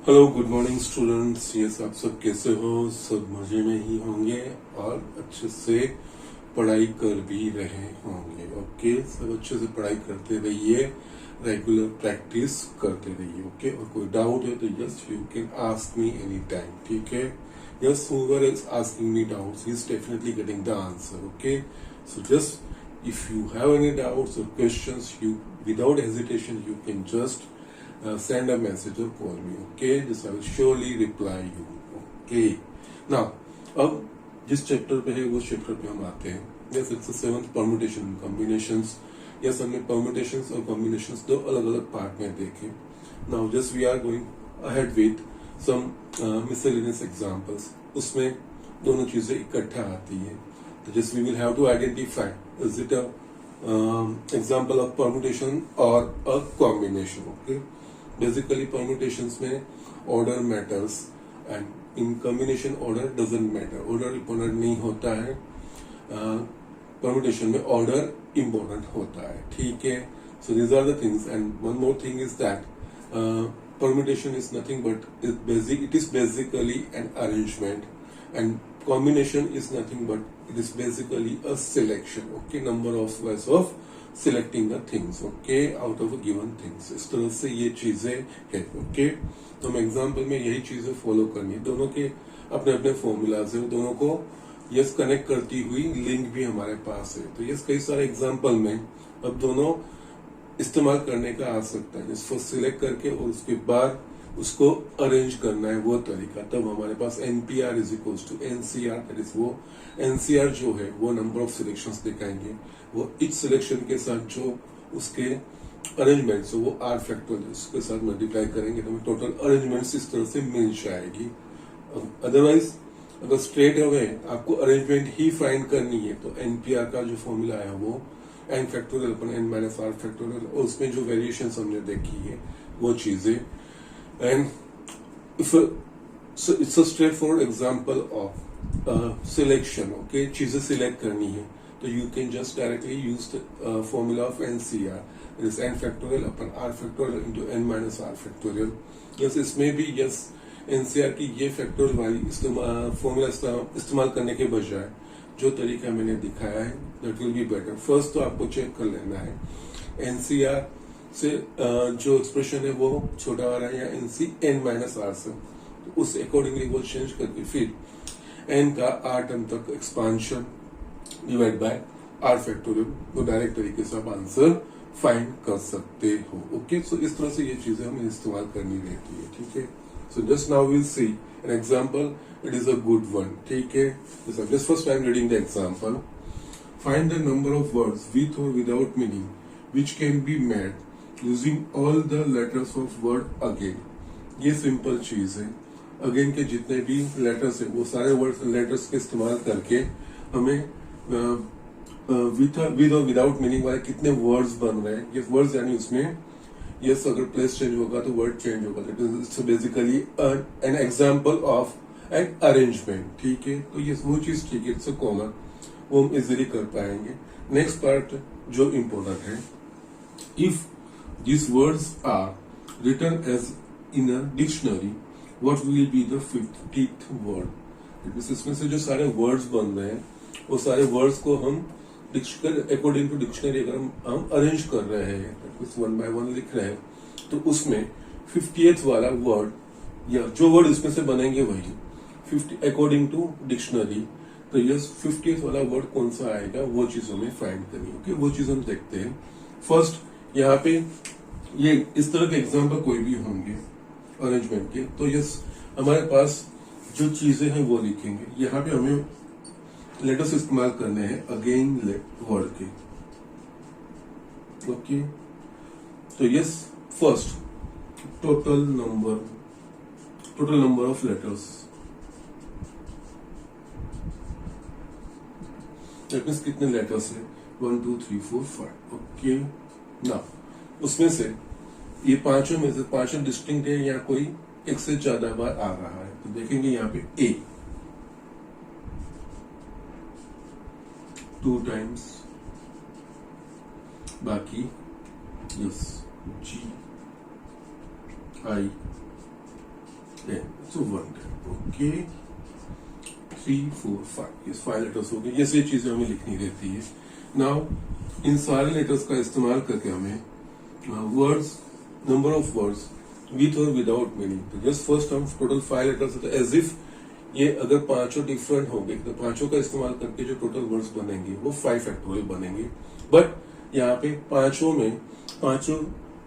Hello good morning students. Yes, आप सब कैसे हो? सब मजे में ही होंगे और अच्छे से पढ़ाई कर भी रहे होंगे। ओके, सब अच्छे से पढ़ाई करते रहिए, रेगुलर प्रैक्टिस करते रहिए। ओके, और कोई डाउट है तो yes you can ask me any time. ठीक है, yes, whoever is asking me doubts he is definitely getting the answer. Okay, so just if you have any doubts or questions, you without hesitation you can just send a message or call me. Okay, just I will surely reply you. Okay, now अब जिस chapter पे है उस chapter पे हम आते हैं। Yes, it's seventh permutation combinations. Yes, हमने परम्यूटेशंस और कॉम्बिनेशंस दो अलग अलग पार्ट में देखे। Now just we are going ahead with some miscellaneous examples. उसमें दोनों चीजें इकट्ठा आती है, तो just we will have to identify is it a example of permutation or a combination. Okay, basically permutations में order matters and in combination order doesn't matter. Order important नहीं होता है, permutation में order important होता है। ठीक है, so these are the things, and one more thing is that permutation is nothing but it is basically an arrangement, and combination is nothing but it is basically a selection. Okay, number of ways of selecting the things, okay, out of a given things. इस तरह से ये चीजें है। okay, तो हम example में यही चीजें फॉलो करनी है। दोनों के अपने अपने फॉर्मूलाज है, दोनों को यस कनेक्ट करती हुई लिंक भी हमारे पास है। तो यस कई सारे एग्जाम्पल में अब दोनों इस्तेमाल करने का आ सकता है। इसको सिलेक्ट करके और उसके बाद उसको अरेंज करना है वो तरीका। तब हमारे पास NPR is equal to NCR, that is वो एनसीआर जो है वो नंबर ऑफ सिलेक्शंस दिखाएंगे, वो इच सिलेक्शन के साथ जो उसके अरेंजमेंट्स वो आर फैक्टोरियल के साथ मल्टीप्लाई करेंगे तो हमें टोटल अरेंजमेंट्स इस तरह से मिल जाएगी। अदरवाइज अगर स्ट्रेट अवे आपको अरेंजमेंट ही फाइंड करनी है तो एनपीआर का जो फॉर्मूला है वो एन फैक्टोरियल अपन एन माइनस आर फैक्टोरियल, और उसमें जो वेरिएशन हमने देखी है वो चीजें, and if so it's a straightforward example of selection. Okay, चीजें सिलेक्ट करनी है तो you can just directly use the formula of NCR, it is n factorial upon r factorial into n minus r factorial. yes, इसमें भी yes NCR की ये factorial वाली formula इस्तेमाल करने के बजाय जो तरीका मैंने दिखाया है that will be better. First तो आपको चेक कर लेना है NCR से जो एक्सप्रेशन है वो छोटा आ रहा है या एनसी एन माइनस आर से, तो उस अकॉर्डिंगली वो चेंज करके फिर एन का आर टर्म तक expansion divide by r factorial, वो डायरेक्ट तरीके से आप आंसर फाइंड कर सकते हो। ओके, सो इस तरह से ये चीजें हमें इस्तेमाल करनी रहती है। ठीक है, so just now will see an example, it is a good one. ठीक है, just first time reading the example. Find the number of words with or without meaning which can be made using all the letters of word again. ये simple चीज है। Again के जितने भी letters है वो सारे वर्ड लेटर्स के इस्तेमाल करके हमें विद और विदाउट मीनिंग वाले कितने वर्ड्स बन रहे हैं। ये वर्ड्स यानी उसमें यस अगर प्लेस चेंज होगा तो वर्ड चेंज होगा। It's basically an example of an arrangement. ठीक है, तो ये वो चीज ठीक है, इट्स कॉमन, वो हम इजिली कर पाएंगे। नेक्स्ट पार्ट जो इम्पोर्टेंट है, if these words are written as in a dictionary, what will be the 50th word? इसमें से जो सारे वर्ड्स बन रहे हैं वो सारे वर्ड्स को हम अकॉर्डिंग टू डिक्शनरी अगर हम अरेंज कर रहे हैं, कुछ वन बाय वन लिख रहे हैं, तो उसमें 50th वाला वर्ड या जो वर्ड इसमें से बनेंगे वही 50 अकॉर्डिंग टू डिक्शनरी। तो यस 50th वाला वर्ड कौन सा आएगा वो चीज हमें फाइंड करनी है। ओके, वो चीज हम देखते हैं। फर्स्ट यहाँ पे ये इस तरह के एग्जाम्पल कोई भी होंगे अरेंजमेंट के, तो यस हमारे पास जो चीजें हैं वो लिखेंगे। यहाँ पे हमें लेटर्स इस्तेमाल करने हैं अगेन वर्ड के। ओके, तो yes first total number of letters, that means कितने लेटर्स है 1 2 3 4 5। ओके, ना उसमें से ये पांचों में से पांचों डिस्टिंक्ट है या कोई एक से ज्यादा बार आ रहा है, तो देखेंगे यहाँ पे ए 2 times, बाकी यस जी आई So 1 टाइम, ओके 3 4 5, ये 5 लेटर्स हो गए। ये सही चीजें हमें लिखनी रहती है। नाउ इन सारे लेटर्स का इस्तेमाल करके हमें words, number of words with or without meaning, तो जस्ट फर्स्ट हम टोटल 5 लेटर्स होते हैं, एज इफ ये अगर पांचों डिफरेंट होंगे तो पांचों का इस्तेमाल करके जो टोटल वर्ड्स बनेंगे वो 5 फैक्टोरियल बनेंगे। बट यहाँ पे पांचों में पांचों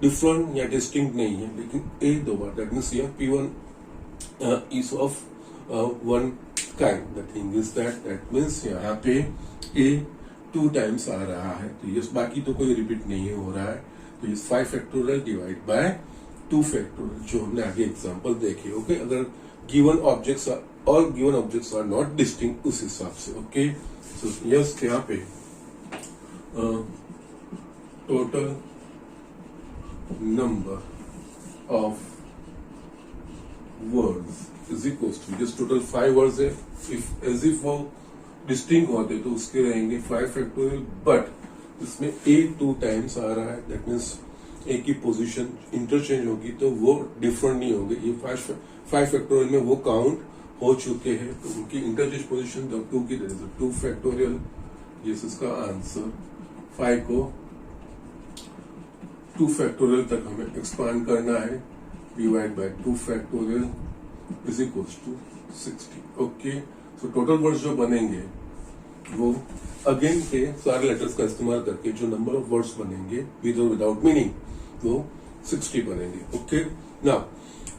डिफरेंट या डिस्टिंक्ट नहीं है, लेकिन एक दो बार, दैट मीन्स यहाँ P1 is of one kind. The thing is that means यहाँ पे A 2 times आ रहा है, तो ये बाकी तो कोई रिपीट नहीं हो रहा है, तो ये 5 फैक्टोरियल डिवाइड बाय 2 फैक्टोरियल जो हमने आगे एग्जांपल देखे। ओके, अगर गिवन ऑब्जेक्ट्स और given objects are not distinct उस हिसाब से। ओके, सो यस यहाँ पे total number of words is equal to, just total 5 words है, इफ एज इफ वो डिस्टिंक्ट होते तो उसके रहेंगे 5 फैक्टोरियल, बट इसमें A 2 टाइम्स आ रहा है, दैट मीन्स A की पोजीशन इंटरचेंज होगी तो वो डिफरेंट नहीं होंगे। ये 5 फैक्टोरियल में वो काउंट हो चुके हैं, तो उनकी इंटरचेंज पोजीशन 2 की 2 फैक्टोरियल, जिस इसका आंसर 5 को 2 फैक्टोरियल तक हमें एक्सपांड करना है, divide by 2 factorial is equal to 60। Okay, so total words जो बनेंगे वो अगेन के सारे लेटर्स का इस्तेमाल करके जो नंबर ऑफ वर्ड्स बनेंगे विद और विदाउट मीनिंग वो 60 बनेंगे। ओके, नाउ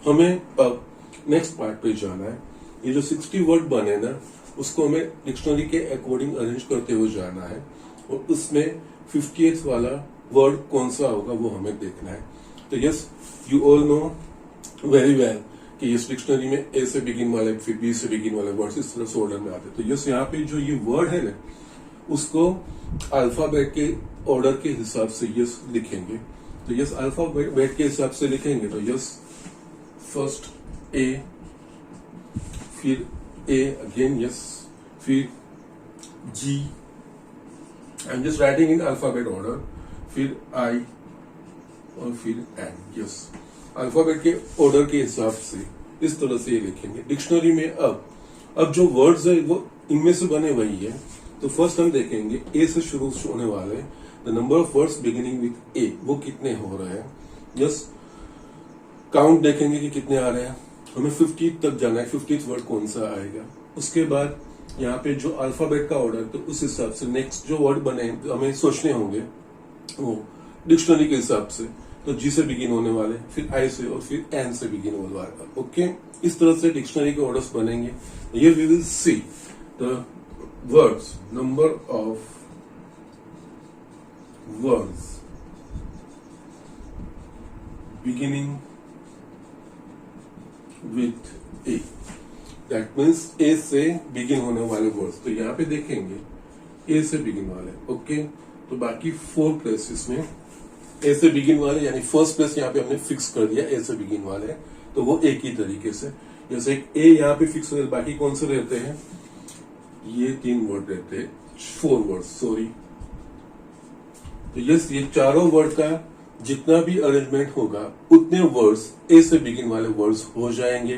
हमें अब नेक्स्ट पार्ट पे जाना है। ये जो 60 वर्ड बने ना, उसको हमें डिक्शनरी के अकॉर्डिंग अरेंज करते हुए जाना है, और उसमें 50th वाला वर्ड कौन सा होगा वो हमें देखना है। तो yes, you all know very well कि इस डिक्शनरी में ए से बिगिन वाले फिर बी से बिगिन वाले वर्ड्स इस तरह से ऑर्डर में आते हैं। तो यस, यहाँ पे जो ये वर्ड है ना, उसको अल्फाबेट के ऑर्डर के हिसाब से यस लिखेंगे। तो यस, अल्फाबेट के हिसाब से लिखेंगे तो यस फर्स्ट ए, फिर ए अगेन यस, फिर G, I am just writing in alphabet order, फिर आई और फिर एन। यस, अल्फाबेट के ऑर्डर के हिसाब से इस तरह से ये लिखेंगे। डिक्शनरी में अब जो वर्ड्स है वो इनमें से बने वही है। तो फर्स्ट हम देखेंगे ए से शुरू होने वाले the number of words beginning with A, वो कितने हो रहे हैं। यस, काउंट देखेंगे कि कितने आ रहे हैं। हमें 50 तक जाना है, 50th वर्ड कौन सा आएगा। उसके बाद यहाँ पे जो अल्फाबेट का ऑर्डर, तो उस हिसाब से नेक्स्ट जो वर्ड बने हमें सोचने होंगे वो डिक्शनरी के हिसाब से। तो जी से बिगिन होने वाले, फिर आई से, और फिर एन से बिगिन होने वाला। ओके, इस तरह से डिक्शनरी के ऑर्डर्स बनेंगे। ये we will see the words, number of words beginning with A, that means A से बिगिन होने वाले वर्ड्स। तो यहाँ पे देखेंगे ए से बिगिन वाले। ओके, तो बाकी 4 प्लेसेस में ए से बिगिन वाले, यानी फर्स्ट प्लेस यहाँ पे हमने फिक्स कर दिया ए से बिगिन वाले, तो वो एक ही तरीके से, जैसे ए यहाँ पे फिक्स हो, बाकी कौन से रहते हैं, ये 3 वर्ड रहते हैं, 4 वर्ड सॉरी। तो यस, ये चारों वर्ड का जितना भी अरेंजमेंट होगा उतने वर्ड्स ए से बिगिन वाले वर्ड्स हो जाएंगे।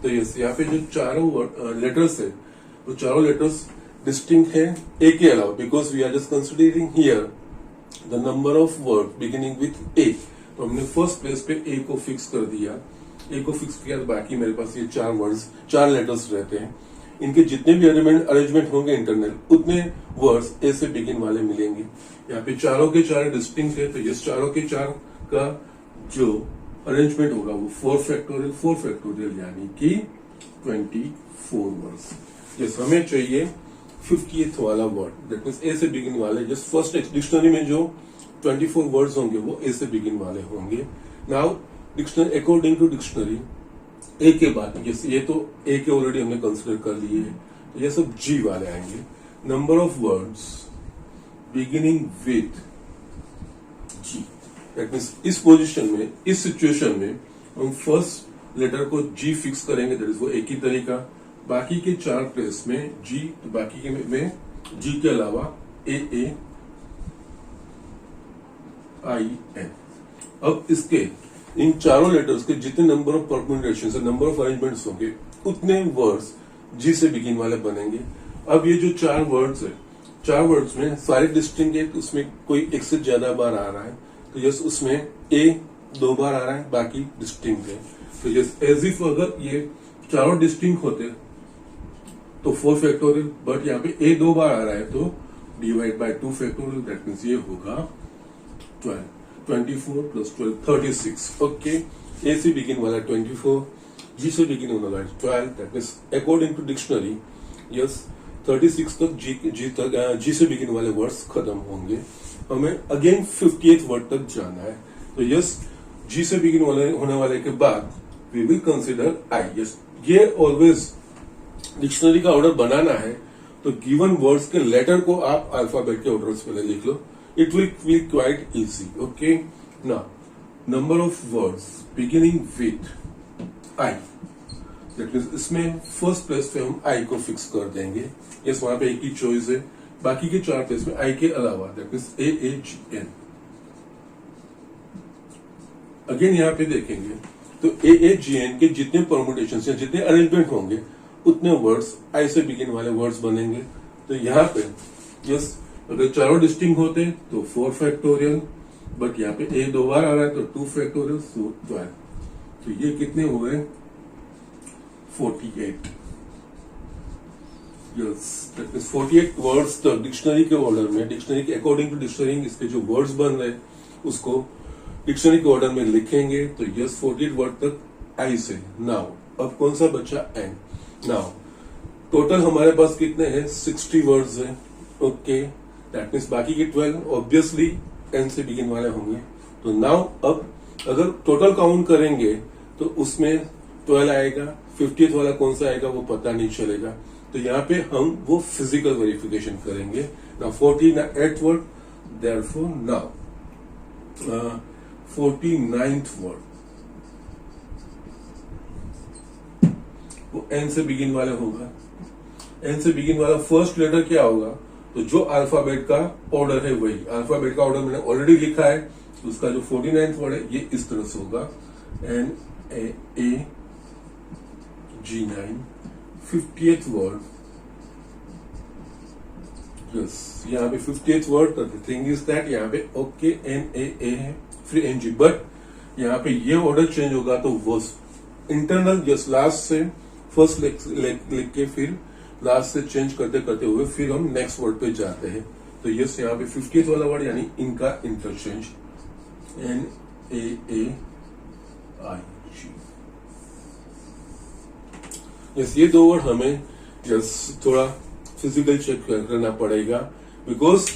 तो यस, यहाँ पे जो चारों लेटर्स है, वो चारों लेटर्स डिस्टिंक्ट है ए के अलावा, because we are just considering here the number of word beginning with A. तो हमने फर्स्ट प्लेस पे ए को फिक्स कर दिया, ए को फिक्स किया, तो बाकी मेरे पास ये 4 वर्ड्स, 4 लेटर्स रहते हैं। इनके जितने भी अरेंजमेंट होंगे इंटरनल, उतने वर्ड्स ए से बिगिन वाले मिलेंगे। यहाँ पे चारों के 4 डिस्टिंक्ट है, तो ये चारों के 4 का जो अरेंजमेंट होगा वो 4 फैक्टोरियल यानी कि 24 वर्ड्स। यस, हमें चाहिए 50th वाला वर्ड, दैट मीन्स ए से बिगिन वाले। जस्ट फर्स्ट डिक्शनरी में जो 24 वर्ड्स होंगे वो ए से बिगिन वाले होंगे। Now dictionary, according to dictionary, A के बाद ये तो ए के ऑलरेडी हमने कंसिडर कर लिए हैं, तो ये सब जी वाले आएंगे। Number of words beginning with G, that means इस पोजीशन में, इस सिचुएशन में हम फर्स्ट लेटर को जी फिक्स करेंगे, दैट इज वो एक ही तरीका। बाकी के 4 प्लेस में जी, तो बाकी के में जी के अलावा ए आई एन। अब इसके इन चारों लेटर्स के जितने नंबर ऑफ परम्यूटेशन से नंबर ऑफ अरेंजमेंट्स होंगे उतने वर्ड्स जी से बिगिन वाले बनेंगे। अब ये जो चार वर्ड्स है, चार वर्ड्स में सारे डिस्टिंक्ट है, तो उसमें कोई एक से ज्यादा बार आ रहा है तो यस उसमें ए 2 बार आ रहा है, बाकी डिस्टिंक्ट है। तो यस एज इफ अगर ये चारों डिस्टिंक्ट होते तो 4 फैक्टोरियल, बट यहाँ पे ए 2 बार आ रहा है तो divide by 2 factorial, that means ये होगा 12, 24 प्लस 12 36। ओके, ए से बिगिन वाला 24, जी से बिगिन होने वाला 12, that means according to dictionary yes 36 तक जी से बिगिन वाले वर्ड्स खत्म होंगे। हमें अगेन 58th वर्ड तक जाना है। तो यस जी से बिगिन होने वाले के बाद we will consider I. Yes ये ऑलवेज डिक्शनरी का ऑर्डर बनाना है तो गिवन वर्ड्स के लेटर को आप अल्फाबेट के ऑर्डर से पहले लिख लो, it will be quite easy. Okay, now number of words beginning with I, that means इसमें फर्स्ट प्लेस पे हम आई को फिक्स कर देंगे। यस वहां पे एक ही चॉइस है, बाकी के 4 प्लेस में आई के अलावा दैट मीन्स AAGN। अगेन यहाँ पे देखेंगे तो AAGN के जितने परम्यूटेशन या जितने अरेंजमेंट होंगे उतने वर्ड्स आई से बिगिन वाले वर्ड्स बनेंगे। तो यहाँ पे यस अगर चारों डिस्टिंक्ट होते तो 4 फैक्टोरियल, बट यहाँ पे ए 2 बार आ रहा है तो 2 फैक्टोरियल, सो 12। तो ये कितने हुए 48। यस दैट मीन्स 48 वर्ड्स तक डिक्शनरी के ऑर्डर में, डिक्शनरी के अकॉर्डिंग टू डिक्शनरी इसके जो वर्ड्स बन रहे उसको डिक्शनरी के ऑर्डर में लिखेंगे। तो यस 48 वर्ड तक आई से। नाउ अब कौन सा बचा एन। नाउ टोटल हमारे पास कितने हैं 60 वर्ड्स हैं। ओके, दैट मीन्स बाकी के 12 ऑब्वियसली एन से बिगिन वाले होंगे। तो नाउ अब अगर टोटल काउंट करेंगे तो उसमें 12 आएगा, 50th वाला कौन सा आएगा वो पता नहीं चलेगा। तो यहाँ पे हम वो फिजिकल वेरिफिकेशन करेंगे। Now 49th word, therefore now 49th word वो एन से बिगिन वाला होगा। एन से बिगिन वाला फर्स्ट लेटर क्या होगा, तो जो अल्फाबेट का ऑर्डर है वही अल्फाबेट का ऑर्डर मैंने ऑलरेडी लिखा है। तो उसका जो 49th वर्ड है ये इस तरह से होगा NAAG9। 50th वर्ड, यस यहाँ पे 50th word, the thing is that यहाँ पे ओके NAA है फिर NG, बट यहाँ पे ये ऑर्डर चेंज होगा तो वो इंटरनल यस लास्ट से फर्स्ट लिख के फिर लास्ट से चेंज करते करते हुए फिर हम नेक्स्ट वर्ड पे जाते हैं। तो यस यहाँ पे 50th वाला वर्ड यानी इनका इंटरचेंज NAAIG। यस ये 2 वर्ड हमें यस थोड़ा फिजिकल चेक करना पड़ेगा, बिकॉज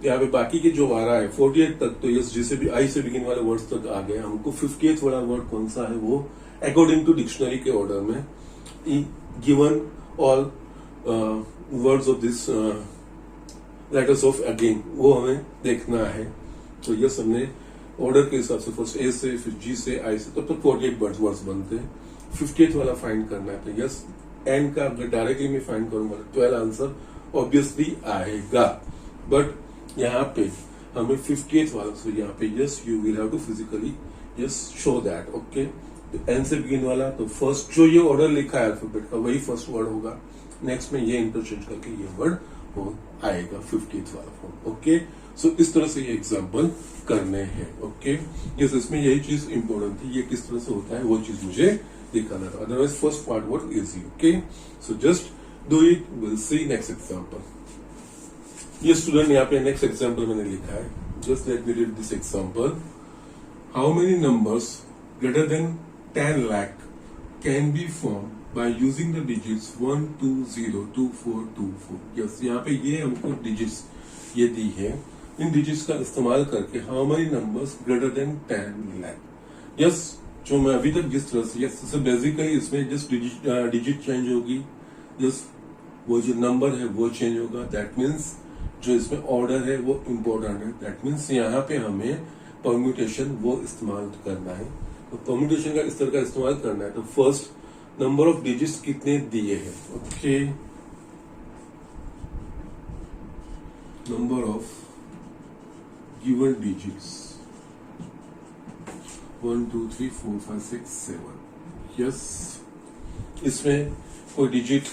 यहाँ पे बाकी के जो आ रहा है 48 तक तो यस जिसे भी आई से बिगिन वाले वर्ड्स तक आ गए। हमको 50th वाला वर्ड कौन सा है वो अकॉर्डिंग टू डिक्शनरी के ऑर्डर में given all words of this letters of again वो हमें देखना है। तो यस हमने ऑर्डर के हिसाब से फर्स्ट ए से फिर जी से आई से तब तक 48 वर्ड्स बनते हैं। 50th वाला फाइंड करना है तो यस एन का अगर डायरेक्टली मैं फाइंड करूंगा 12 आंसर ऑब्वियसली आएगा, बट यहाँ पे हमें 50th वाला, सो यहाँ पे yes you will have to physically yes show that. Okay, तो एन से बिगिन वाला तो फर्स्ट जो ये ऑर्डर लिखा है अल्फाबेट का वही फर्स्ट वर्ड होगा, नेक्स्ट में ये इंटरचेंज करके ये वर्ड हो आएगा 50th वाला फॉर्म। ओके, सो इस तरह से ये एग्जाम्पल करने हैं। ओके, यस इसमें यही चीज इंपॉर्टेंट थी, ये किस तरह से होता है वो चीज मुझे दिखाना था, otherwise first part work easy. Okay, so just do it, will see next example. ये स्टूडेंट यहाँ पे नेक्स्ट एग्जाम्पल मैंने लिखा है, just let me read this example. How many numbers greater than 10 lakh can be formed by using the digits 1 2 0 2 4 2 4। Yes यहाँ पे ये हमको डिजिट्स ये दी है, इन डिजिट्स का इस्तेमाल करके how many numbers greater than 10 lakh। Yes जो मैं अभी तक जिस तरह से यस बेसिकली इसमें जस्ट डिजिट चेंज होगी, जस्ट वो जो नंबर है वो चेंज होगा, दैट मीन्स जो इसमें ऑर्डर है वो इम्पोर्टेंट है, दैट मीन्स यहाँ पे हमें परम्यूटेशन वो इस्तेमाल करना है। तो परम्यूटेशन का इस तरह का इस्तेमाल करना है तो फर्स्ट नंबर ऑफ डिजिट्स कितने दिए हैं। Okay, number of given digits 1 2 3 4 5 6 7। Yes, इसमें कोई डिजिट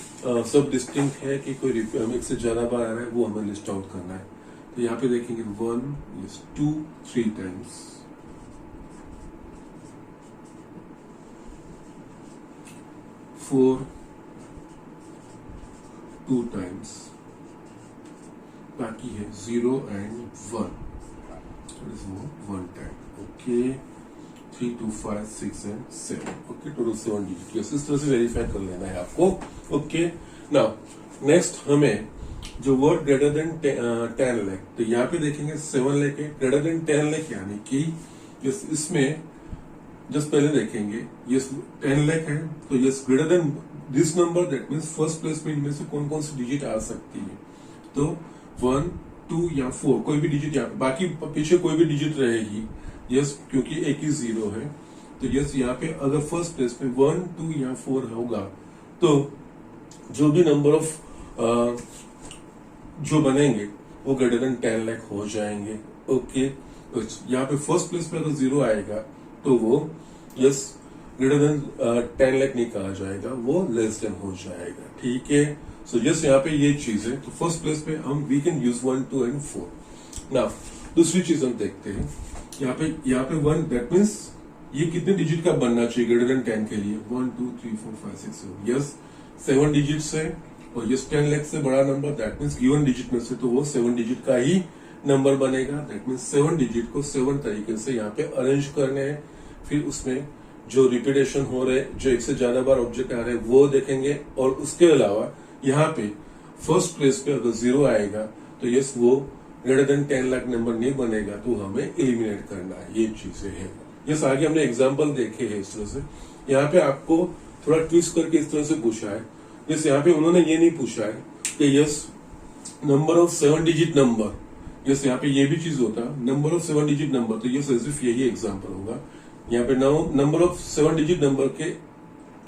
सब डिस्टिंक्ट है कि कोई एक से ज्यादा बार आ रहा है, वो हमें लिस्ट आउट करना है। तो यहाँ पे देखेंगे 1 यस 2 3 टाइम्स, 4 2 टाइम्स, बाकी है 0 and 1, one time. Okay, 3 2 5 6 and 7। Okay, total 7 digit. Yes, इस तरह से वेरीफाई कर लेना है आपको। ओके, नाउ नेक्स्ट हमें जो वर्ड ग्रेटर देन 10 लाख, तो यहाँ पे देखेंगे 7 लाख है, ग्रेटर देन 10 लाख यानी कि यस इसमें जस्ट पहले देखेंगे यस 10 लाख है, तो yes greater than this number, that means first place में इनमें से कौन कौन सी डिजिट आ सकती है। तो 1 2 या 4 कोई भी डिजिट, यहाँ बाकी पीछे कोई भी डिजिट रहेगी। यस, क्योंकि एक ही 0 है, तो यस यहाँ पे अगर फर्स्ट प्लेस में 1 2 या 4 होगा तो जो भी नंबर ऑफ जो बनेंगे वो ग्रेटर देन 10 लाख हो जाएंगे। ओके, तो यहाँ पे फर्स्ट प्लेस पे अगर 0 आएगा तो वो यस ग्रेटर देन 10 लाख नहीं कहा जाएगा, वो लेस देन हो जाएगा। ठीक है, सो यस यहाँ पे ये चीज है। तो फर्स्ट प्लेस पे हम we can use 1 2 and 4। Now दूसरी चीज हम देखते हैं, यहाँ पे 1, दैट मीन्स ये कितने डिजिट का बनना चाहिए ग्रेटर देन 10 के लिए। 1 2 3 4 5 6 7, यस 7 डिजिट्स है, और यस 10 लाख से बड़ा number, that means given digit में से तो वो 7 डिजिट का ही नंबर बनेगा। दैट मीन्स 7 डिजिट को 7 तरीके से यहाँ पे अरेंज करने हैं। फिर उसमें जो रिपीटेशन हो रहे, जो एक से ज्यादा बार ऑब्जेक्ट आ रहे हैं वो देखेंगे, और उसके अलावा यहाँ पे फर्स्ट प्लेस पे अगर 0 आएगा तो यस वो ग्रेटर देन 10 लाख नंबर नहीं बनेगा, तो हमें एलिमिनेट करना है। ये चीजें हैं। यस, आगे हमने एग्जांपल देखे हैं इस तरह से। यहाँ पे आपको थोड़ा ट्विस्ट करके इस तरह से पूछा है, जैसे यहाँ पे उन्होंने ये नहीं पूछा है कि yes number of 7 digit number, yes यहाँ पे ये भी चीज होता नंबर ऑफ 7 डिजिट नंबर, तो यस एज इफ यही एग्जाम्पल होगा। यहाँ पे नंबर ऑफ 7 डिजिट नंबर के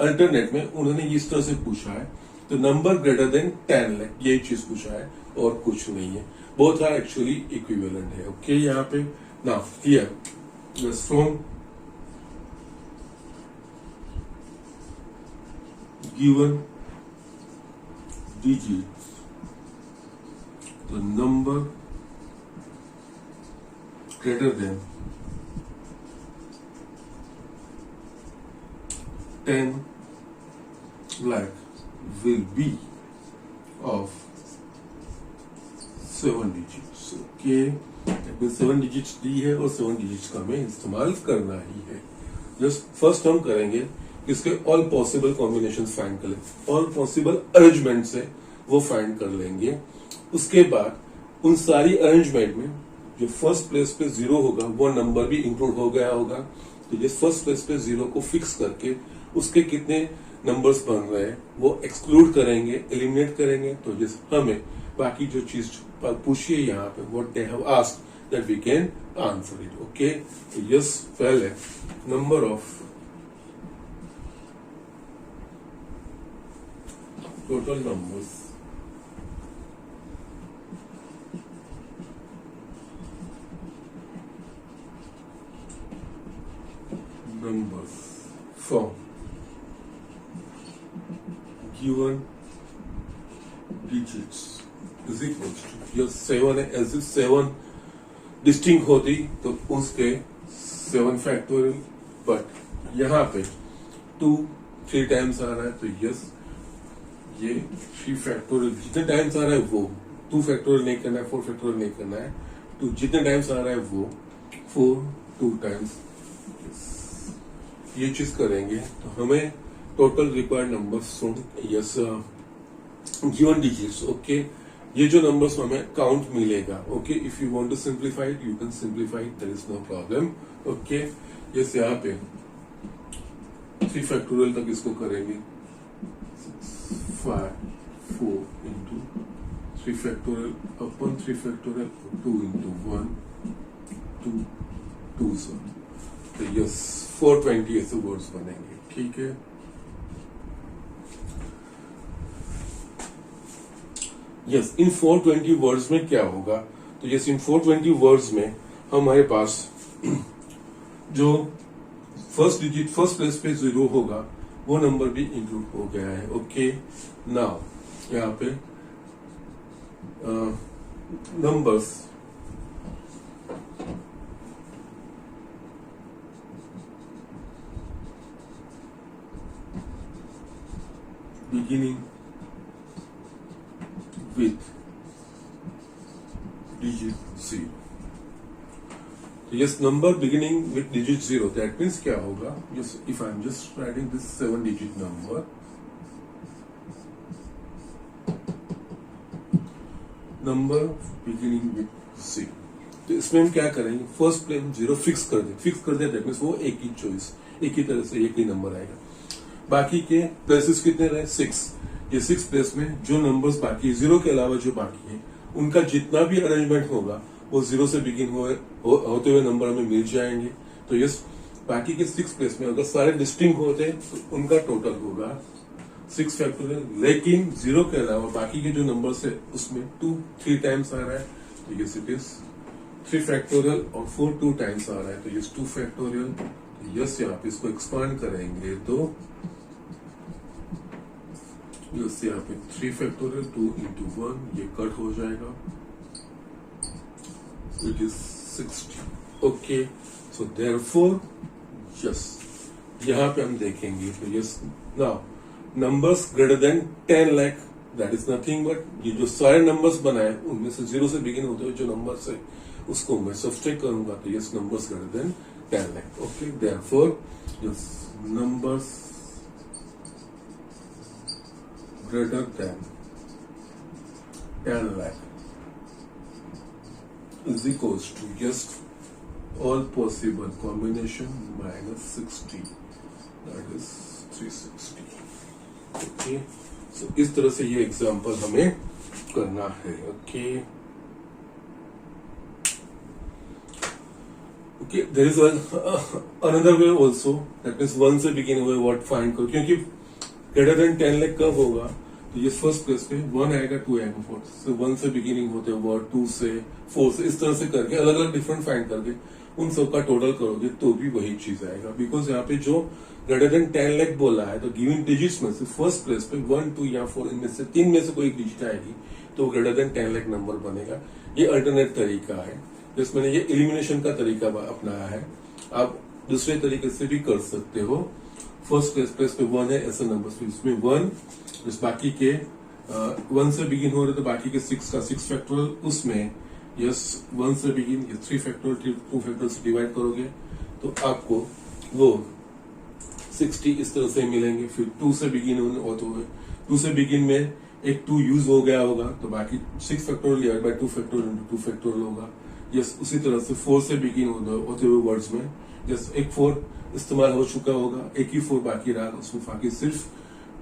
अल्टरनेट में उन्होंने इस तरह से पूछा है, तो नंबर ग्रेटर देन 10 लाख यही चीज पूछा है और कुछ नहीं है। बोथ आर एक्चुअली इक्विवेलेंट है। ओके, यहाँ पे now here from given digits, the number greater than 10 lakh will be of 7 digits. Okay, 7 digits दी है और 7 digits का हमें इस्तेमाल करना ही है। जस्ट फर्स्ट हम करेंगे इसके ऑल पॉसिबल कॉम्बिनेशन फाइंड कर लेंगे, ऑल पॉसिबल अरेंजमेंट से वो फाइंड कर लेंगे। उसके बाद उन सारी अरेंजमेंट में जो फर्स्ट प्लेस पे 0 होगा वो नंबर भी इंक्लूड हो गया होगा, तो जिस फर्स्ट प्लेस पे 0 को फिक्स करके उसके कितने नंबर्स बन रहे हैं वो एक्सक्लूड करेंगे, एलिमिनेट करेंगे। तो जिस हमें बाकी जो चीज पूछिए यहाँ पे what they have asked that we can answer it. Okay, yes पहले number of total numbers from given digits is equal to यह 7 है, एज इफ 7 डिस्टिंक्ट होती तो उसके 7 फैक्टोरियल, बट यहाँ पे 2 3 टाइम्स आ रहा है, तो यस ये 3 फैक्टोरियल जितने टाइम्स आ रहा है वो 2 फैक्टोरियल नहीं करना है, 4 फैक्टोरियल नहीं करना है, तो जितने टाइम्स आ रहा है वो 4 2 टाइम्स ये चीज करेंगे। तो हमें total required numbers from yes given digits. Okay, ये जो नंबर्स हमें काउंट मिलेगा। Okay, if you want to simplify it you can simplify it, there is no problem. Okay, yes यहाँ पे 3 फैक्टोरियल तक इसको करेंगे, 5 4 into 3 factorial upon 3 factorial 2 into 1 2 2 sir, तो यस 420 ऐसे वर्ड्स बनेंगे। ठीक है, यस इन 420 वर्ड्स में क्या होगा, तो यस इन 420 वर्ड्स में हमारे पास जो फर्स्ट डिजिट फर्स्ट प्लेस पे 0 होगा, वो नंबर भी इंक्लूड हो गया है. ओके, नाउ यहाँ पे numbers beginning with digit 0. So yes, number beginning with digit 0, that means क्या होगा? Yes, if I'm just writing this 7-digit number, number beginning with 0. तो इसमें हम क्या करेंगे? फर्स्ट प्लेस 0 फिक्स कर दे, दैट मीन्स वो एक ही चॉइस, एक ही तरह से एक ही नंबर आएगा. बाकी के प्लेसेस कितने रहे? 6. ये 6 प्लेस में जो नंबर्स बाकी 0 के अलावा जो बाकी है, उनका जितना भी अरेंजमेंट होगा वो 0 से बिगिन होते हुए नंबर हमें मिल जाएंगे. तो यस, बाकी के 6 प्लेस में अगर सारे डिस्टिंक्ट होते हैं तो उनका टोटल होगा 6 फैक्टोरियल. लेकिन 0 के अलावा बाकी के जो नंबर्स है उसमें 2 3 टाइम्स आ रहा है, तो यस इट इज 3 फैक्टोरियल, और 4 2 टाइम्स आ रहा है, तो यस 2 फैक्टोरियल. यस, यहाँ पे इसको एक्सपांड करेंगे तो यस यहाँ पे 3 फैक्टोरियल 2 into 1, ये कट हो जाएगा, it is 60. Okay, so therefore yes, यहाँ पे हम देखेंगे तो yes, now numbers greater than 10 lakh, that is nothing but ये जो सारे नंबर्स बनाए उनमें से 0 से बिगिन होते हुए जो नंबर्स है उसको मैं सब्सट्रैक्ट करूंगा, तो yes numbers greater than 10 lakh. Okay, therefore yes numbers greater than 10 lakh is equals to just all possible combination minus 60, that is 360. Okay, so इस तरह से ये एग्जांपल हमें करना है. Okay, okay, there is another way also, that means 1 से begin हुए what find करो, क्योंकि ग्रेटर देन 10 लाख कब होगा? तो ये फर्स्ट प्लेस पे 1 आएगा, 2 आएगा, 4. so 1 से बिगिनिंग होते हैं वर्ड, 2 से 4 से, इस तरह से करके अलग अलग डिफरेंट फाइंड करके उन सब का टोटल करोगे तो भी वही चीज आएगा. बिकॉज यहाँ पे जो ग्रेटर देन 10 लाख बोला है, तो गिवन डिजिट्स में से फर्स्ट प्लेस पे 1 2 या 4 इनमें से 3 में से कोई एक डिजिट आएगी तो ग्रेटर देन 10 लाख नंबर बनेगा. ये अल्टरनेट तरीका है जिसमें ये एलिमिनेशन का तरीका अपनाया है. आप दूसरे तरीके से भी कर सकते हो. फर्स्ट प्लेस पे 1 है, ऐसे नंबर इसमें 1, इस बाकी के 1 से बिगिन हो रहे तो बाकी के 6 का 6 फैक्टोरियल, उसमें यस 1 से बिगिन 3 फैक्टोरियल 2 फैक्टोरियल से डिवाइड करोगे तो आपको वो 60 इस तरह से मिलेंगे. फिर 2 से बिगिन होते हुए 2 से बिगिन में एक 2 यूज हो गया होगा तो बाकी 6 factorial divide by 2 factorial 2 factorial होगा. यस, उसी तरह से 4 से बिगिन होते हुए वर्ड्स में यस एक 4 इस्तेमाल हो चुका होगा, एक ही 4 बाकी रहा, उसमें बाकी सिर्फ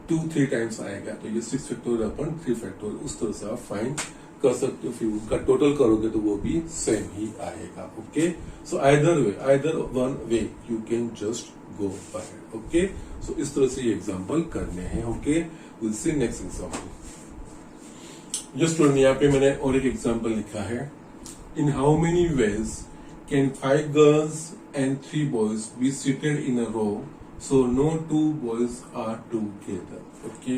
2 3 टाइम्स आएगा, तो ये 6 फैक्टोरियल अपन 3 फैक्टोरियल, उस तरह से आप फाइंड कर सकते हो. फिर उनका टोटल करोगे तो वो भी सेम ही आएगा. Okay, so either one way you can just go ahead. Okay, so इस तरह से ये एग्जांपल करने हैं. Okay, will see next example. Just यहाँ पे मैंने और एक एग्जांपल लिखा है. In how many ways can 5 girls and 3 boys be seated in a row so no 2 boys are together. Okay,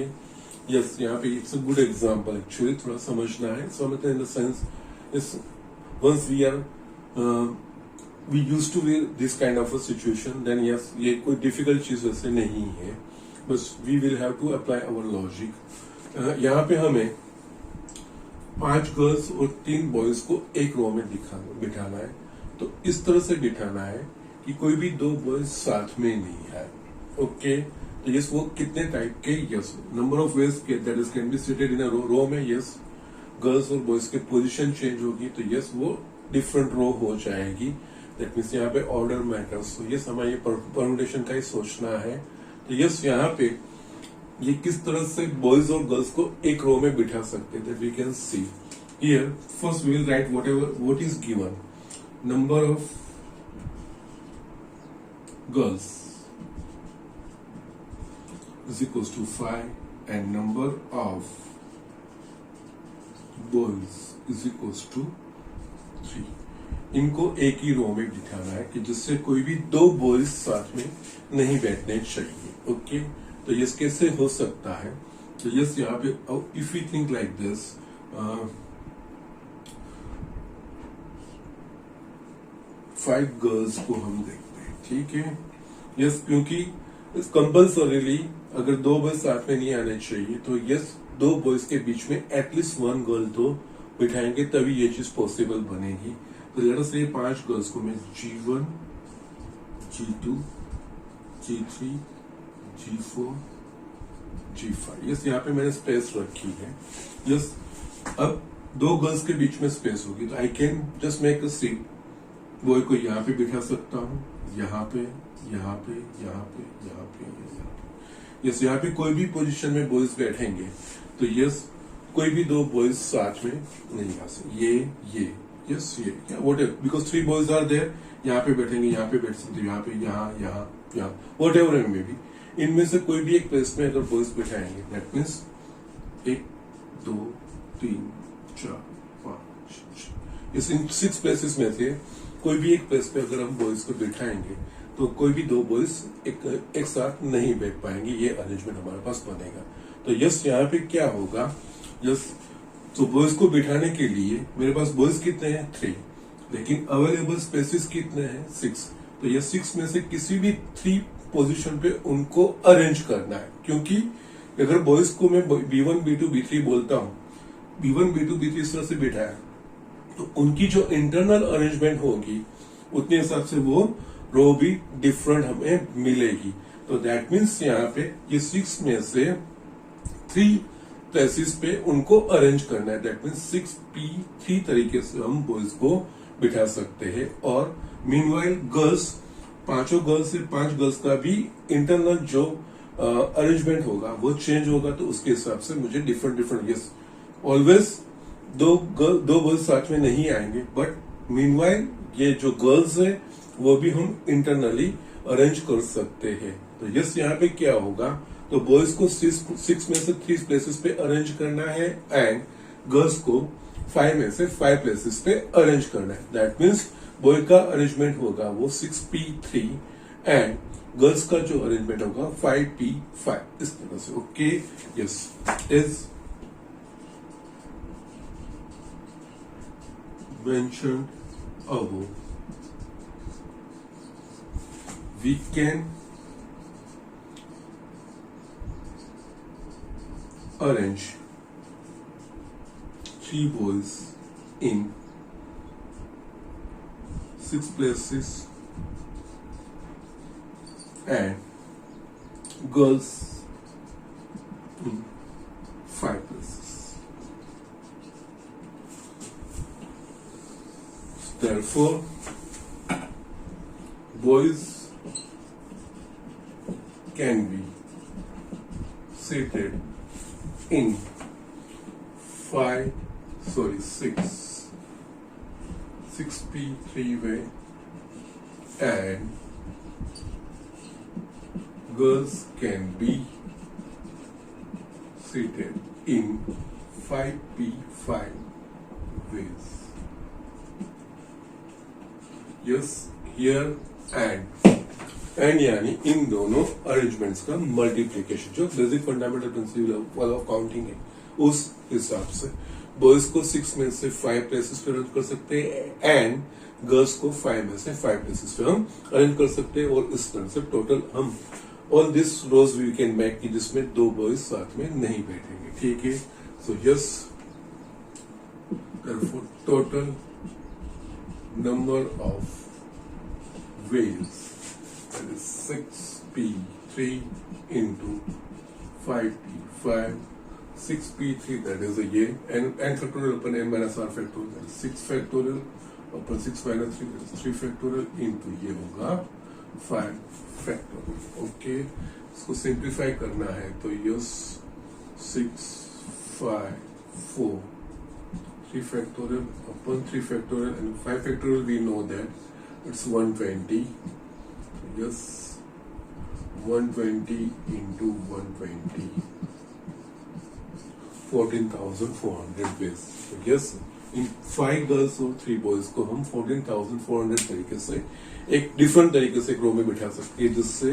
yes, यहाँ पे it's a good example actually, थोड़ा समझना है. समझते in the sense is once we used to be this kind of a situation, then yes, ये कोई difficult चीज वैसे नहीं है, बस we will have to apply our logic. यहाँ पे हमें 5 गर्ल्स और 3 बॉयज को एक रो में बिठाना है. तो इस तरह से बिठाना है कि कोई भी 2 बॉयज साथ में नहीं है. ओके, तो यस वो कितने टाइप के, yes number of ways that is can be seated in a row में यस गर्ल्स और बॉयज की पोजीशन चेंज होगी तो यस वो डिफरेंट रो हो जाएगी. दैट मीन्स यहाँ पे ऑर्डर मैटर्स. तो यस हमें ये परम्यूटेशन का ही सोचना है. तो यस यहाँ पे ये किस तरह से बॉयज और गर्ल्स को एक रो में बिठा सकते हैं, we can see here. First we will write what is given. Number of girls is equals to 5 and number of boys is equals to 3. इनको एक ही रो में बिठाना है कि जिससे कोई भी दो बॉयज साथ में नहीं बैठने चाहिए. ओके, तो ये कैसे हो सकता है? तो यस यहाँ पे if you think like this, 5 girls को हम देखते हैं. ठीक है, यस, क्योंकि कंपल्सरीली अगर दो बॉयज साथ में नहीं आने चाहिए तो यस, दो बॉयज के बीच में एटलीस्ट 1 गर्ल तो बिठाएंगे, तभी ये चीज पॉसिबल बनेगी. तो लेट अस से 5 गर्ल्स को मैं G1, G2, G3, G4, G5, yes यहाँ पे मैंने स्पेस रखी है. यस, अब दो गर्ल्स के बीच में स्पेस होगी तो I can just make a seat. Boy को यहाँ पे बिठा सकता हूँ, यहाँ पे, यहाँ पे, यहाँ पे, यहाँ पे, यहाँ पे. यस, यहाँ पे कोई भी पोजीशन में बॉयज बैठेंगे तो यस, कोई भी दो बॉयज साथ में नहीं आ सकते. ये यस, ये whatever, because 3 boys are there. यहाँ पे बैठेंगे, यहाँ पे बैठ सकते, यहाँ पे, यहाँ, यहाँ, यहाँ, वॉट एवर में भी. इनमें से कोई भी एक प्लेस में अगर बॉयज बैठाएंगे, दैट मीन्स 1, 2, 3, 4, 5, इस इन 6 प्लेसेस में से कोई भी एक प्लेस पे अगर हम बॉयज को बिठाएंगे तो कोई भी दो बॉयज एक साथ नहीं बैठ पाएंगे. ये अरेंजमेंट हमारे पास बनेगा. तो यस, यहाँ पे क्या होगा? यस, तो बॉयज को बिठाने के लिए मेरे पास बॉयज कितने हैं? 3, लेकिन अवेलेबल स्पेसिस कितने हैं? 6. तो ये 6 में से किसी भी 3 पोजीशन पे उनको अरेंज करना है. क्योंकि अगर बॉयज को मैं B1, B2, B3 बोलता हूँ, B1, B2, B3 इस तरह से बिठाया तो उनकी जो इंटरनल अरेंजमेंट होगी उतने हिसाब से वो रो भी डिफरेंट हमें मिलेगी. तो दैट मीन्स यहाँ पे ये 6 में से 3 प्लेसेस पे उनको अरेंज करना है. दैट मीन्स 6P3 तरीके से हम बॉयज को बिठा सकते हैं. और मीनवाइल गर्ल्स, 5 गर्ल्स से 5 गर्ल्स का भी इंटरनल जो अरेंजमेंट होगा वो चेंज होगा. तो उसके हिसाब से मुझे डिफरेंट यस, ऑलवेज दो गर्ल्स साथ में नहीं आएंगे, बट मीनवाइल ये जो गर्ल्स है वो भी हम इंटरनली अरेंज कर सकते हैं. तो यस, यहाँ पे क्या होगा? तो बॉयज को 6 में से 3 प्लेसेस पे अरेंज करना है एंड गर्ल्स को 5 में से 5 प्लेसेस पे अरेंज करना है. दैट मीन्स बॉय का अरेंजमेंट होगा वो 6P3 एंड गर्ल्स का जो अरेंजमेंट होगा 5P5, इस तरह से. Okay, yes, is mentioned above, we can arrange 3 boys in 6 places and girls in 5 places. Therefore, boys can be seated in 6P3 way and girls can be seated in 5P5 ways. Yes, here and यानी इन दोनों arrangements का multiplication, जो basic fundamental principle of counting है, उस हिसाब से boys को 6 में से 5 प्लेसेस पे अरेंज कर सकते हैं एंड गर्ल्स को 5 में से 5 प्लेसेस पे हम अरेंज कर सकते हैं. और इस तरह से टोटल हम all this rows we can make कि जिसमें 2 बॉयज साथ में नहीं बैठेंगे. ठीक है, so yes, therefore total number of ways, that is 6P3 into 5P5, 6P3 that is a year, and n factorial upon n minus r factorial, that is 6 factorial upon 6 minus 3, that is 3 factorial into ये होगा 5 factorial. Okay, इसको simplify करना है तो yes 6, 5, 4, 3 factorial upon 3 factorial and 5 factorial, we know that it's 120. Yes, 120 into 120, 14,400 ways. So yes, in 5 girls और 3 boys को हम 14,400 तरीके से एक डिफरेंट तरीके से एक रो में बिठा सकते हैं, जिससे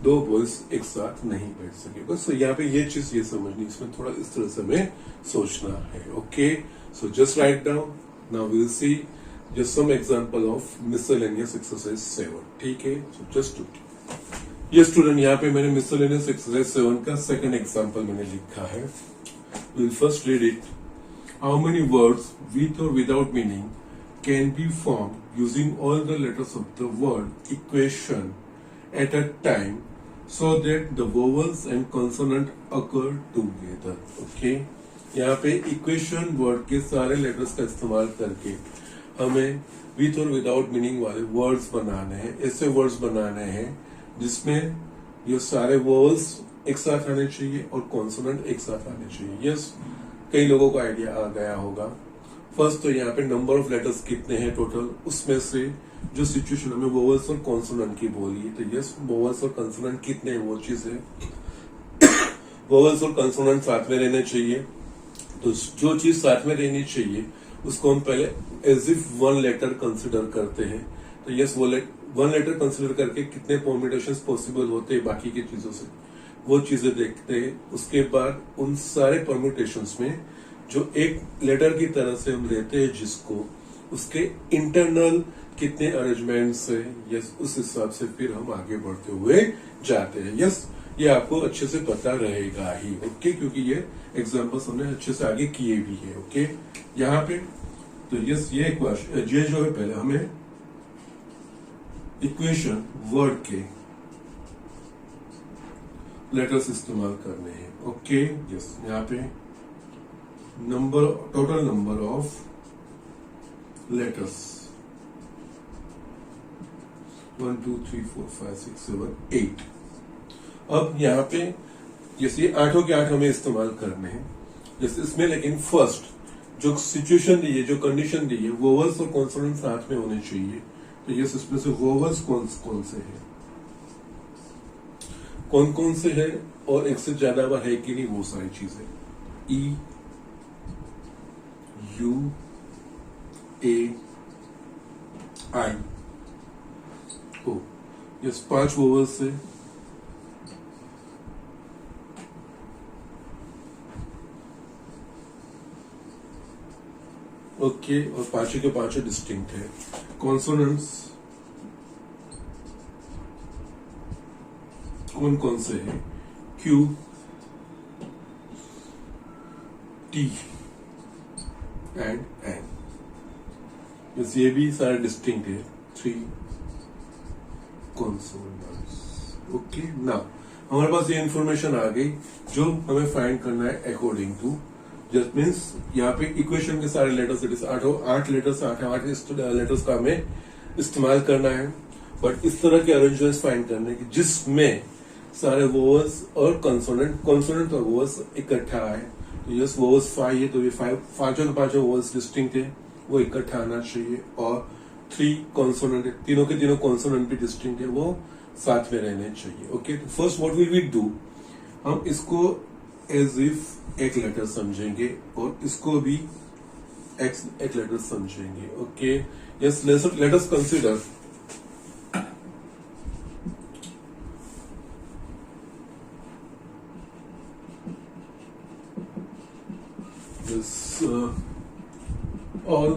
2 बॉयज एक साथ नहीं बैठ सके। बस यहाँ पे ये चीज ये समझनी, इसमें थोड़ा इस तरह से हमें सोचना है। Okay, so just write down. Now we will see just some example of miscellaneous exercise 7। ठीक है, सो जस्ट डू इट। ये स्टूडेंट, यहाँ पे मैंने मिसलेनियस एक्सरसाइज 7 का सेकंड एग्जांपल मैंने लिखा है। We will first read it. How many words with or without meaning can be formed using all the letters of the word equation at a time so that the vowels and consonant occur together? Okay, यहाँ पे equation word के सारे letters का इस्तेमाल करके हमें with और without meaning वाले words बनाने हैं, ऐसे words बनाने हैं जिसमें ये सारे vowels एक साथ आने चाहिए और consonant एक साथ आने चाहिए। Yes, कई लोगों को आइडिया आ गया होगा। फर्स्ट तो यहाँ पे नंबर ऑफ लेटर्स कितने हैं टोटल, उसमें से जो सिचुएशन हमें वोवल्स और कॉन्सोनेंट की बोली है, तो यस वोवल्स और कॉन्सोनेंट कितने हैं वो चीज है। वोवल्स और कॉन्सोनेंट साथ में रहने चाहिए, तो जो चीज साथ में रहनी चाहिए उसको हम पहले as if one letter consider करते हैं। तो यस वो वन लेटर कंसिडर करके कितने परम्यूटेशंस पॉसिबल होते हैं बाकी की चीजों से, वो चीजें देखते हैं। उसके बाद उन सारे परम्यूटेशंस में जो एक लेटर की तरह से हम लेते हैं जिसको, उसके इंटरनल कितने अरेंजमेंट्स है, यस उस हिसाब से फिर हम आगे बढ़ते हुए जाते हैं। यस, ये आपको अच्छे से पता रहेगा ही। ओके, क्योंकि ये एग्जांपल्स हमने अच्छे से आगे किए भी है। ओके, यहाँ पे तो यस ये जो है पहले हमें इक्वेशन वर्ड के लेटर्स इस्तेमाल करने हैं। ओके, यस यहाँ पे टोटल नंबर ऑफ लेटर्स 1 2 3 4 5 6 7 8। अब यहाँ पे जैसे 8 के 8 हमें इस्तेमाल करने हैं जैसे इसमें, लेकिन फर्स्ट जो सिचुएशन दी है, जो कंडीशन दी है, वोवल्स और कॉन्सोनेंट साथ में होने चाहिए। तो यस इसमें से वोवल्स कौन से हैं, कौन कौन से हैं और एक से ज्यादा बार है कि नहीं, वो सारी चीजें E U A I O, yes 5 vowels से ओके, और पांचों के पांचों डिस्टिंक्ट है। कॉन्सोनेंट्स कौन कौन से हैं, क्यू टी एंड एन, बस ये भी सारे डिस्टिंक्ट है। 3 कॉन्सोनेंट्स। ओके, नाउ हमारे पास ये इंफॉर्मेशन आ गई जो हमें फाइंड करना है अकॉर्डिंग टू, जस्ट मीन्स यहाँ पे इक्वेशन के सारे लेटर्स 8 लेटर्स 8 लेटर्स का हमें इस्तेमाल करना है। बट इस तरह के अरेंजमेंट्स फाइंड करने की जिसमें सारे वोवल्स और कॉन्सोनेंट और वोवल्स इकट्ठा आए। तो यस वोवल्स 5 है, तो ये 5 के 5 वोवल्स डिस्टिंक्ट है, वो इकट्ठा आना चाहिए। और 3 कॉन्सोनेंट है, तीनों के तीनों कॉन्सोनेंट भी डिस्टिंक्ट है, वो साथ में रहने चाहिए। ओके, तो first what will we do, हम इसको एज इफ एक लेटर समझेंगे और इसको भी एक लेटर समझेंगे। Okay, yes let us consider this all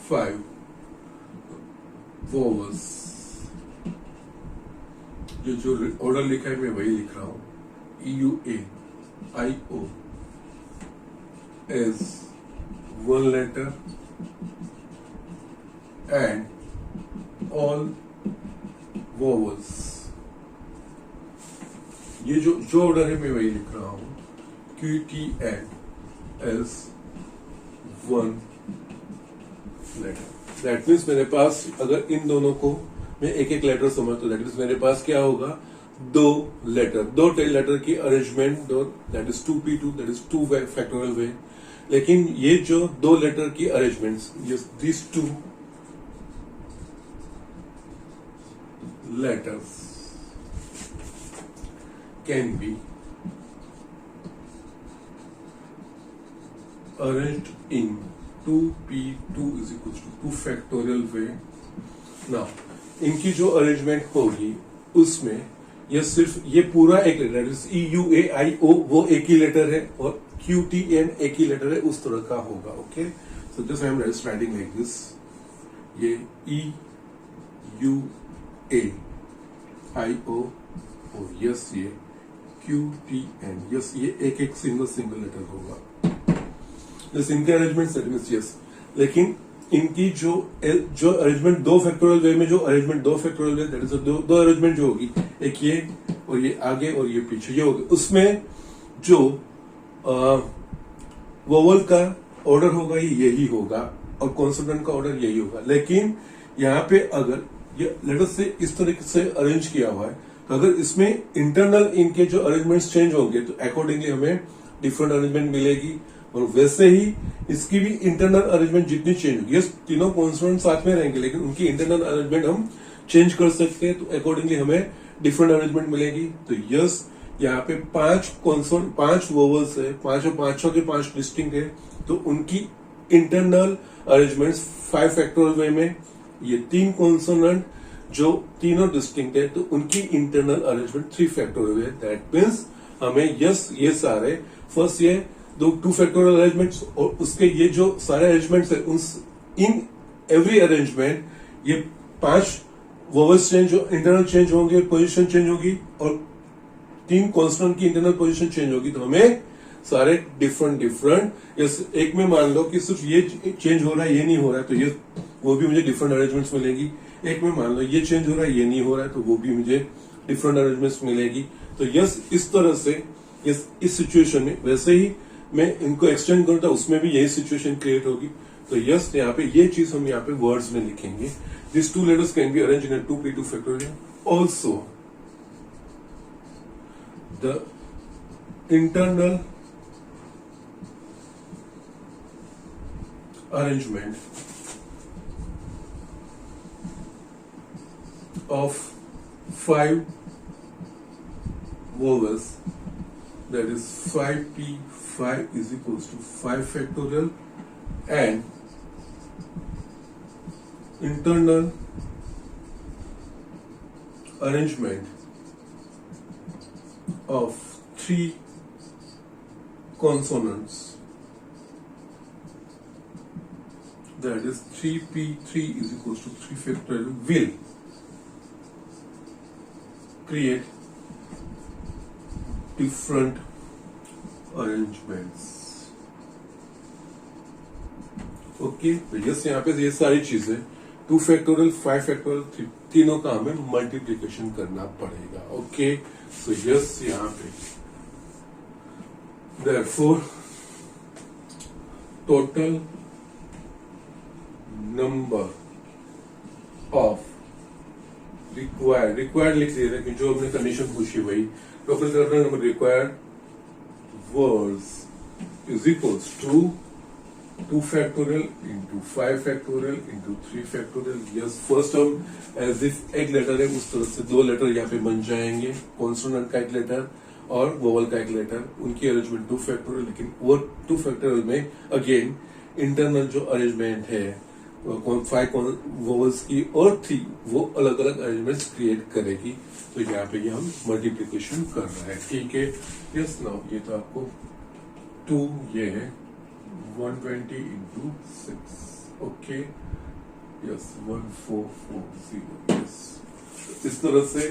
5 vowels, जो ऑर्डर लिखा है मैं वही लिख रहा हूं। EUA IO is one letter and all vowels, ये जो ऑर्डर है मैं वही लिख रहा हूं। QTN is one letter। That means मेरे पास अगर इन दोनों को मैं एक एक लेटर समझ, तो दैट मीन्स मेरे पास क्या होगा, 2 लेटर की arrangement, that is 2p2, that is 2 factorial way. लेकिन ये जो 2 लेटर की arrangements, this 2 letters can be arranged in 2p2 is equals to 2 factorial way. Now इनकी जो अरेंजमेंट होगी उसमें ये सिर्फ ये पूरा एक लेटर EUAIO वो एक ही लेटर है और QTN एक ही लेटर है, उस तरह का होगा। Okay, so just I am writing like this, ये EUAIO और यस ये QTN, यस ये एक एक सिंगल लेटर होगा। जैसे इनके अरेंजमेंट सेट मींस यस, लेकिन इनकी जो अरेंजमेंट दो फैक्टोरियल वे में, जो अरेंजमेंट दो फैक्टोरियल वे दैट इज दो अरेंजमेंट जो होगी, एक ये और ये आगे और ये पीछे, ये होगी। उसमें जो वोवल का ऑर्डर होगा ये यही होगा और कॉन्सोनेंट का ऑर्डर यही होगा। लेकिन यहाँ पे अगर ये लेटर से इस तरीके से अरेंज किया हुआ है, तो अगर इसमें इंटरनल इनके जो अरेंजमेंट्स चेंज होंगे तो अकॉर्डिंगली हमें डिफरेंट अरेंजमेंट मिलेगी। और वैसे ही इसकी भी इंटरनल अरेंजमेंट जितनी चेंज होगी, यस तीनों कॉन्सोनेंट साथ में रहेंगे लेकिन उनकी इंटरनल अरेंजमेंट हम चेंज कर सकते हैं, तो अकॉर्डिंगली हमें डिफरेंट अरेंजमेंट मिलेगी। तो यस यहाँ पे 5 वोवल्स है, 5 के 5 डिस्टिंक्ट है, तो उनकी इंटरनल अरेंजमेंट्स 5 फैक्टोरियल वे में, ये 3 कॉन्सोनेंट जो तीनों डिस्टिंक्ट है तो उनकी इंटरनल अरेंजमेंट 3 फैक्टोरियल है। दैट मीन्स हमें यस ये सारे फर्स्ट ये 2 फैक्टोरियल अरेंजमेंट्स और उसके ये जो सारे अरेंजमेंट्स है इन एवरी अरेंजमेंट ये 5 वोवल्स चेंज इंटरनल चेंज होंगे, पोजीशन चेंज होगी और 3 कॉन्स्टेंट की इंटरनल पोजीशन चेंज होगी। तो हमें सारे डिफरेंट यस एक में मान लो कि सिर्फ ये चेंज हो रहा है ये नहीं हो रहा है, तो ये वो भी मुझे डिफरेंट अरेंजमेंट्स मिलेगी। एक में मान लो ये चेंज हो रहा है ये नहीं हो रहा है, तो वो भी मुझे डिफरेंट अरेंजमेंट्स मिलेगी। तो यस इस तरह से यस इस सिचुएशन में वैसे ही मैं इनको एक्सटेंड करूँ तो उसमें भी यही सिचुएशन क्रिएट होगी। तो यस यहाँ पे ये चीज हम यहाँ पे वर्ड्स में लिखेंगे, this 2 letters can be arranged in 2p2 factorial. Also the internal arrangement of 5 vowels, that is 5p5 is equals to 5 factorial, and internal arrangement of 3 consonants, that is 3p3 is equals to 3 factorial, will create different arrangements. Okay, तो yes यहाँ पे ये सारी चीजें 2 factorial 5 factorial तीनों का हमें multiplication करना पड़ेगा। ओके, सो यस यहाँ पे therefore total number of required लिख दिया था कि जो हमने कंडीशन पूछी वही, total number required words is equals to 2 factorial into 5 factorial into 3 factorial. Yes first हम एज इफ एक लेटर है उस तरह से 2 लेटर यहाँ पे बन जाएंगे, कॉन्सोनेंट का एक लेटर और वोवल का एक लेटर, उनकी अरेंजमेंट 2 फैक्टोरियल, लेकिन वो 2 फैक्टोरियल में अगेन इंटरनल जो अरेंजमेंट है 5 वोवल्स की और 3 वो अलग अलग अरेंजमेंट्स क्रिएट करेगी। तो यहाँ पे ये हम मल्टीप्लीकेशन कर रहे हैं। ठीक है, यस नाउ ये तो आपको 2 ये है 120 इंटू 6। Okay, yes 1440। यस इस तरह से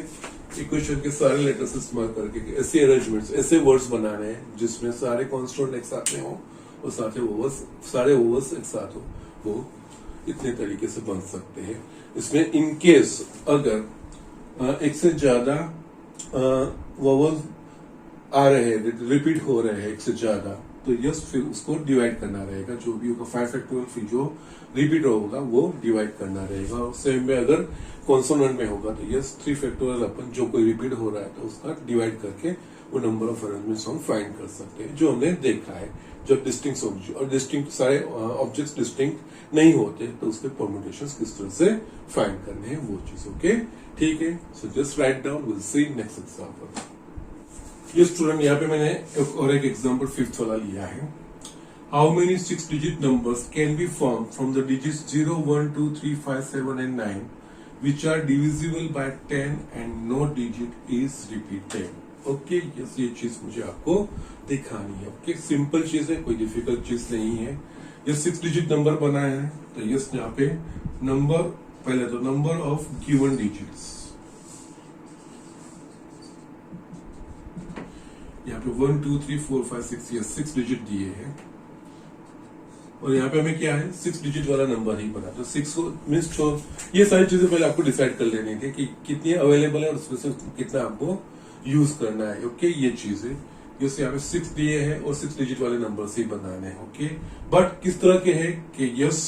इक्वेशन के सारे लेटर्स इस्तेमाल करके ऐसे अरेंजमेंट्स ऐसे वर्ड्स बनाने हैं जिसमें सारे कॉन्स्टेंट एक साथ में हो और सारे वोवल्स एक साथ हो, वो इतने तरीके से बन सकते हैं। इसमें इन केस अगर एक से ज्यादा वोवल आ रहे हैं, रिपीट हो रहे हैं एक से ज्यादा, तो यस फिर उसको डिवाइड करना रहेगा, जो भी होगा 5 फैक्टोरियल फिर जो रिपीट होगा वो डिवाइड करना रहेगा। और सेम में अगर कॉन्सोनेंट में होगा तो यस 3 फैक्टोरियल अपन जो कोई रिपीट हो रहा है तो उसका डिवाइड करके वो नंबर ऑफ अरेंजमेंट्स हम फाइंड कर सकते हैं, जो हमने देखा है। जब डिस्टिंक्ट ऑब्जेक्ट और डिस्टिंक्ट सारे ऑब्जेक्ट्स डिस्टिंक्ट नहीं होते तो उसके परम्यूटेशंस किस तरह से फाइंड करने हैं वो चीज। ओके, ठीक है, so just write down, will see next example. ये स्टूडेंट यहाँ पे मैंने और एक एग्जांपल 5th वाला लिया है। How many 6-digit numbers can be formed from the digits 0, 1, 2, 3, 5, 7 and 9 which are divisible by 10 and no digit is repeated? Okay, yes, ये चीज मुझे आपको दिखानी है. ओके, सिंपल चीज है, कोई डिफिकल्ट चीज नहीं है. ये 6 डिजिट नंबर बनाया है, तो यस यहाँ पे नंबर, पहले तो नंबर ऑफ गिवन डिजिट्स, यहाँ पे 1, 2, 3, 4, 5, 6, ये 6 डिजिट दिए हैं. और यहाँ पे हमें क्या है, 6 डिजिट वाला नंबर ही बना. तो 6 को मीन्स ये सारी चीजें पहले आपको डिसाइड कर लेनी थी कि कितनी अवेलेबल है और उसमें से कितना आपको यूज करना है. ओके, ये चीज है. जैसे यहाँ पे 6 दिए हैं और 6 डिजिट वाले नंबर से ही बनाने हैं. ओके, बट किस तरह के हैं कि yes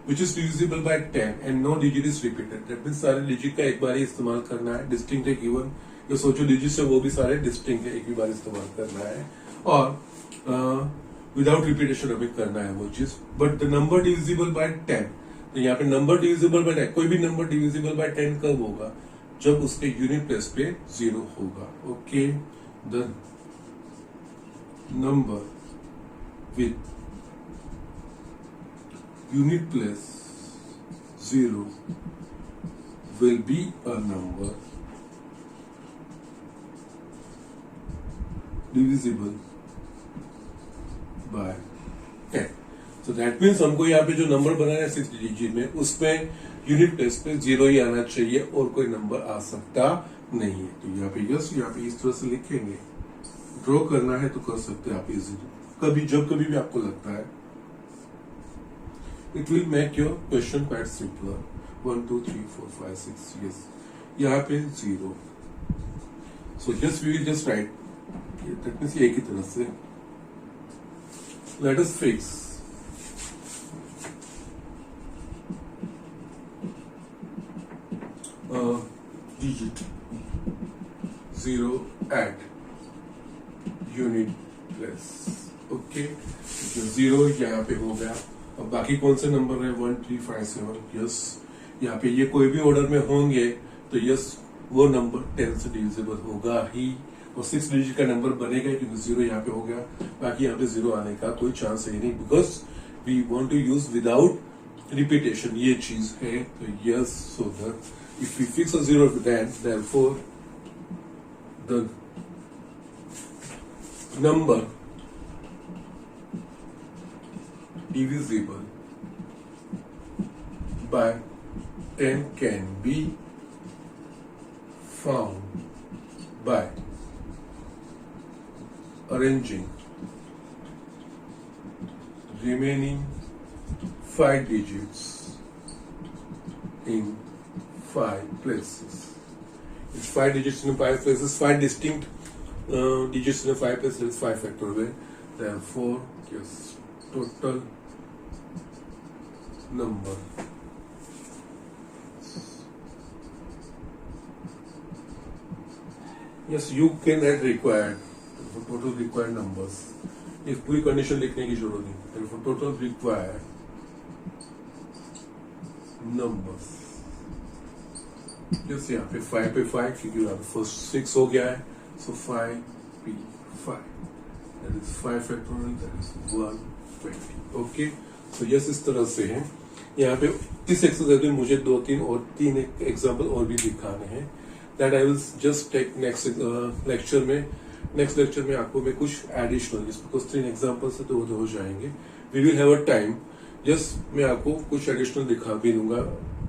which is divisible by 10 and no digit is repeated. That means सारे डिजिट का एक बार ही इस्तेमाल करना है. डिस्टिंक्ट है गिवन, जो सोचो डिजिट है वो भी सारे डिस्टिंक्ट है, एक ही बार इस्तेमाल करना है. और विदाउट रिपीटेशन हमें करना है वो चीज. But the number divisible by 10, तो यहाँ पे नंबर डिविजिबल बाय 10, कोई भी नंबर डिविजिबल बाय 10 कब होगा, जब उसके यूनिट प्लेस पे 0 होगा. Okay, the number with unit place 0 will be a number divisible by 10. So that means हमको यहाँ पे जो नंबर बनाना है 6 डिजिट में, उसमें यूनिट प्लेस पे 0 ही आना चाहिए और कोई नंबर आ सकता नहीं है. तो यहाँ पे यस, यहाँ पे इस तरह से लिखेंगे. ड्रॉ करना है तो कर सकते हैं आप इजीली, कभी जब कभी भी आपको लगता है. It will make your question quite simpler. 1, 2, 3, 4, 5, 6, yes, यहाँ पे 0. So just we will just write, that means एक ही तरह से. Let us fix digit 0 at unit place. Okay, 0 यहाँ पे हो गया. अब बाकी कौन से नंबर है, 1, 3, 5, 7, यस. यहाँ पे ये कोई भी ऑर्डर में होंगे तो यस वो नंबर 10 से डिविजिबल होगा ही, और 6 डिजिट का नंबर बनेगा क्योंकि 0 यहाँ पे हो गया. बाकी यहाँ पे 0 आने का कोई चांस है नहीं, because we want to use without repetition, ये चीज है. तो yes, so that if we fix a 0 to 10, therefore the number divisible by 10 can be found by arranging remaining 5 digits in 5 places. It's 5 digits in 5 places, 5 distinct digits in 5 places, it's 5 factorial. Therefore, yes, total number yes, you can add required, total required numbers. if पूरी condition लिखने की जरूरत नहीं. Therefore, total required numbers, जैसे यहाँ पे 5 पे 5 क्योंकि यहाँ पे फर्स्ट 6 हो गया है. सो 5 p 5, that is 5 factorial, that is 120. Okay, so yes, इस तरह से है. यहाँ पे इस एक्सरसाइज में मुझे 2-3 और 3 एग्जांपल और भी दिखाने हैं. That I will just take next lecture में. नेक्स्ट लेक्चर में आपको मैं कुछ एडिशनल, बिकॉज 3 एग्जांपल से तो हो जाएंगे. We will have a time. Just मैं आपको कुछ एडिशनल दिखा भी दूंगा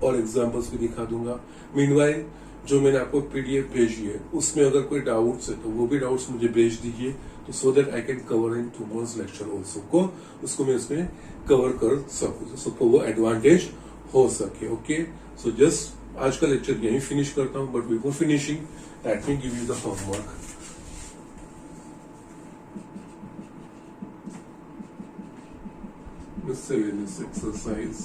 और एग्जांपल्स भी दिखा दूंगा. मीनवाइल जो मैंने आपको पीडीएफ भेजी है उसमें अगर कोई डाउट्स है तो वो भी डाउट्स मुझे भेज दीजिए, तो so that I can cover in tomorrow's lecture also को, उसको मैं इसमें कवर कर सकूँ, सबको वो एडवांटेज हो सके. ओके, सो जस्ट आज का लेक्चर यहीं फिनिश करता हूँ. But before finishing let me give you the homework. miscellaneous exercise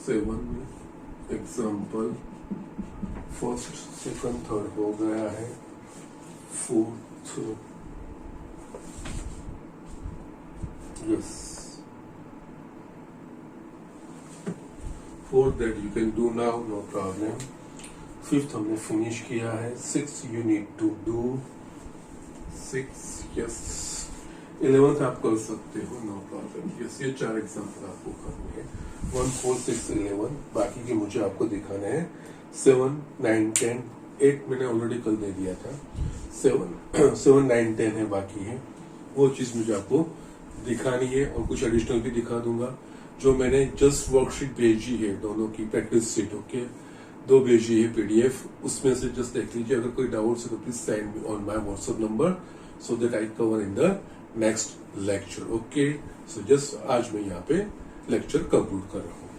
7 में एग्जाम्पल फर्स्ट, सेकंड, थर्ड हो गया है. Fourth, yes, fourth that you can do now, no problem. Fifth हमने फिनिश किया है. 6 you need to do 6, yes. 11th आप कर सकते हो, नो प्रॉब्लम। यस, ये 4 एग्जाम्पल आपको करने हैं, 1, 4, 6, 11। बाकी के मुझे आपको दिखाना है 7, 9, 10, 8 मैंने ऑलरेडी कल दे दिया था, 7, 9, 10 है, बाकी है वो चीज मुझे आपको दिखानी है। और कुछ एडिशनल भी दिखा दूंगा। जो मैंने जस्ट वर्कशीट भेजी है, दोनों की प्रैक्टिस शीट, ओके, 2 भेजी है PDF, उसमें से जस्ट देख लीजिए। अगर कोई डाउट है तो please send me on my WhatsApp number so that I cover in the next lecture, okay. So just आज मैं यहाँ पे लेक्चर कंक्लूड कर रहा हूँ।